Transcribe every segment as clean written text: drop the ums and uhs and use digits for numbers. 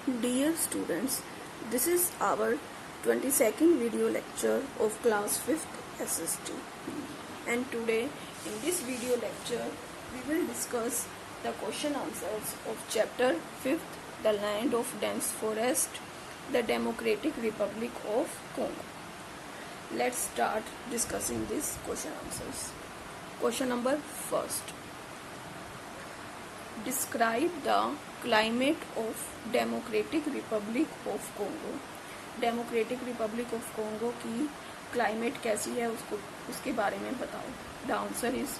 Dear students, this is our 22nd video lecture of class 5th SST, and today in this video lecture we will discuss the question answers of chapter 5th, the land of dense forest, the Democratic Republic of Congo. Let's start discussing these question answers. Question number first. Describe the climate of Democratic Republic of Congo. Democratic Republic of Congo की climate कैसी है उसके बारे में बताओ. The answer is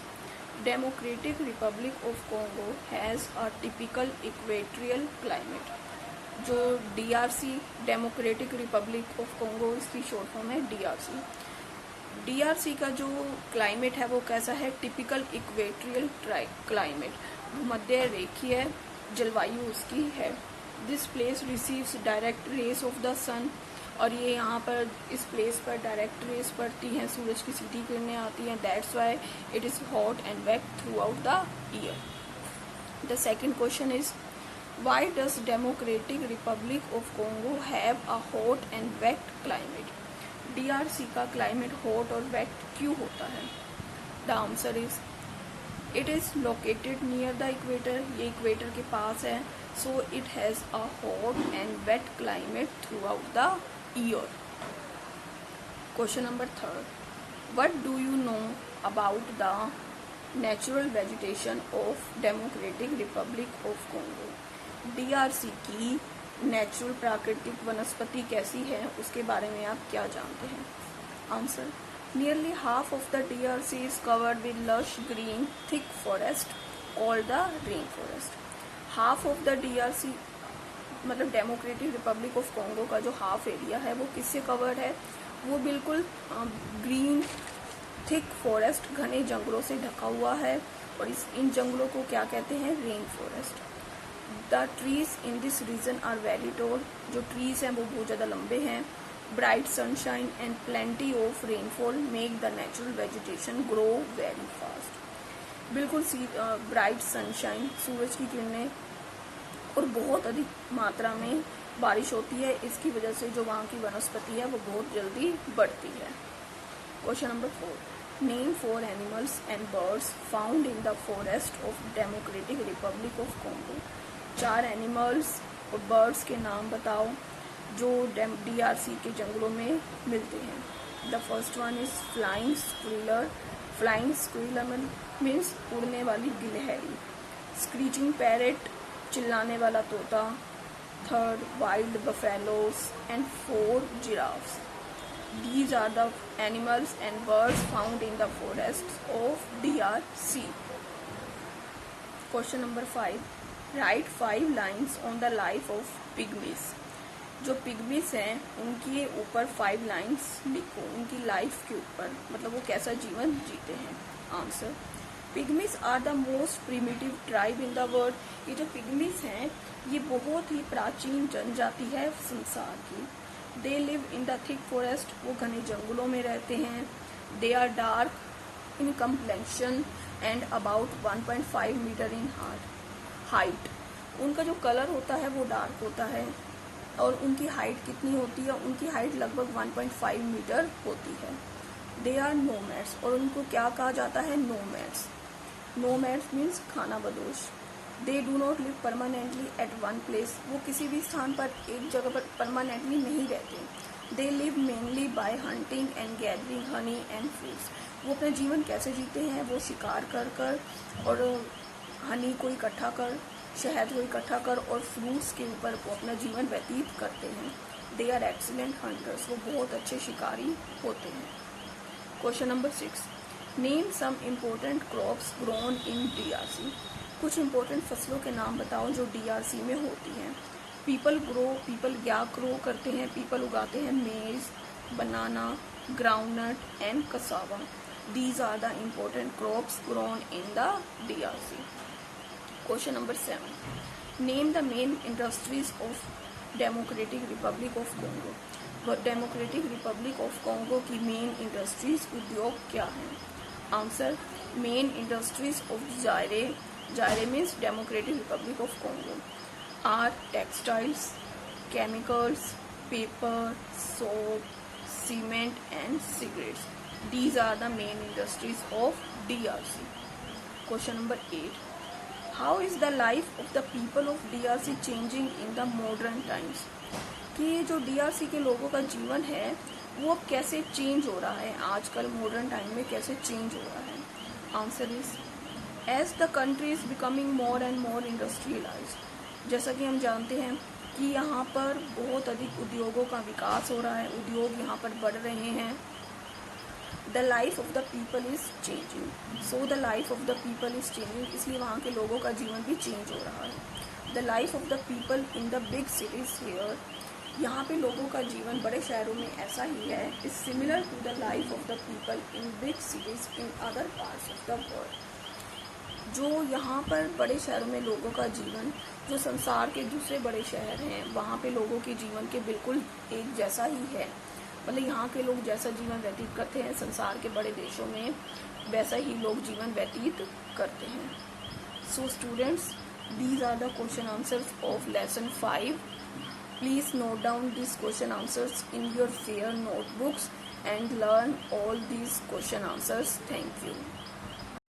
Democratic Republic of Congo has a typical equatorial climate. जो DRC Democratic Republic of Congo इसकी short form है DRC. DRC का जो क्लाइमेट है वो कैसा है? टिपिकल इक्वेटोरियल क्लाइमेट, भूमध्य रेखीय जलवायु उसकी है. This place receives direct rays of the sun, और ये यहाँ पर इस प्लेस पर डायरेक्ट रेस पड़ती हैं, सूरज की सीधी किरणें आती हैं. That's why it is hot and wet throughout the year. The second question is why does democratic Republic of Congo have a hot and wet climate. DRC का climate hot और wet क्यों होता है? The answer is it is located near the equator. ये equator के पास है, so it has a hot and wet climate throughout the year. Question number third. What do you know about the natural vegetation of Democratic Republic of Congo. DRC की natural प्राकृतिक वनस्पति कैसी है उसके बारे में आप क्या जानते हैं? Answer nearly half of the DRC is covered with lush green thick forest called the rain forest. Half of the DRC मतलब डेमोक्रेटिक रिपब्लिक ऑफ कोंगो का जो हाफ एरिया है वो किससे कवर्ड है? वो बिल्कुल ग्रीन थिक फॉरेस्ट घने जंगलों से ढका हुआ है, और इन जंगलों को क्या कहते हैं? Rain forest. The trees in this region are very tall. जो ट्रीज हैं वो बहुत ज़्यादा लंबे हैं. Bright sunshine and plenty of rainfall make the natural vegetation grow very fast. बिल्कुल ब्राइट सनशाइन, सूरज की किरणें और बहुत अधिक मात्रा में बारिश होती है. इसकी वजह से जो वहाँ की वनस्पति है वो बहुत जल्दी बढ़ती है. Question number 4. Name 4 animals and birds found in the forest of Democratic Republic of Congo. 4 animals और बर्ड्स के नाम बताओ जो DRC के जंगलों में मिलते हैं. The first one is flying Squealer. Flying Squealer means उड़ने वाली गिलहरी. स्क्रीचिंग पैरेट चिल्लाने वाला तोता. Third wild buffaloes and 4 giraffes. These are the animals and birds found in the forests of DRC. Question number 5. Write 5 lines on the life of pygmies. जो पिग्मीज हैं उनके ऊपर 5 लाइन्स लिखो, उनकी लाइफ के ऊपर, मतलब वो कैसा जीवन जीते हैं. Answer pygmies are the most primitive tribe in the world. ये जो पिग्मीज हैं ये बहुत ही प्राचीन जनजाति है संसार की. They live in the thick forest. वो घने जंगलों में रहते हैं. They are dark in complexion and about 1.5 metre in height. उनका जो कलर होता है वो डार्क होता है, और उनकी हाइट कितनी होती है? उनकी हाइट लगभग 1.5 मीटर होती है. दे आर नोमैड्स, और उनको क्या कहा जाता है? नोमैड्स. नोमैड्स मीन्स खाना बदोश. They do not live permanently at one place. वो किसी भी स्थान पर एक जगह पर परमानेंटली नहीं रहते. They live mainly by hunting and gathering honey and fruits. वो अपना जीवन कैसे जीते हैं? वो शिकार कर और हनी को इकट्ठा कर, शहद को इकट्ठा कर और फ्रूट्स के ऊपर वो अपना जीवन व्यतीत करते हैं. They are excellent hunters. वो बहुत अच्छे शिकारी होते हैं. Question number 6. Name some important crops grown in DRC. कुछ इम्पोर्टेंट फसलों के नाम बताओ जो DRC में होती हैं. पीपल क्या ग्रो करते हैं? पीपल उगाते हैं maize, banana, groundnut and cassava. These are the important crops grown in the DRC. Question number 7. Name the main industries of Democratic Republic of Congo. Democratic Republic of Congo की main industries उद्योग क्या हैं? Answer main industries of Zaire means Democratic Republic of Congo are textiles, chemicals, paper, soap, cement and cigarettes. These are the main industries of DRC. Question number 8. How is the life of the people of DRC changing in the modern times? कि जो DRC के लोगों का जीवन है वो अब कैसे चेंज हो रहा है, आजकल मॉडर्न टाइम में कैसे चेंज हो रहा है? Answer is as the country is becoming more and more industrialised. जैसा कि हम जानते हैं कि यहाँ पर बहुत अधिक उद्योगों का विकास हो रहा है, उद्योग यहाँ पर बढ़ रहे हैं। The life of the people is changing, so the life of the people is changing, इसलिए वहाँ के लोगों का जीवन भी चेंज हो रहा है। The life of the people in the big cities here, यहाँ पे लोगों का जीवन बड़े शहरों में ऐसा ही है, is similar to the life of the people in big cities in other parts of the world. जो यहाँ पर बड़े शहरों में लोगों का जीवन, जो संसार के दूसरे बड़े शहर हैं वहाँ पे लोगों के जीवन के बिल्कुल एक जैसा ही है। मतलब यहाँ के लोग जैसा जीवन व्यतीत करते हैं संसार के बड़े देशों में वैसा ही लोग जीवन व्यतीत करते हैं। So students, these are the question answers of lesson 5. Please note down these question answers in your fair notebooks and learn all these question answers. Thank you.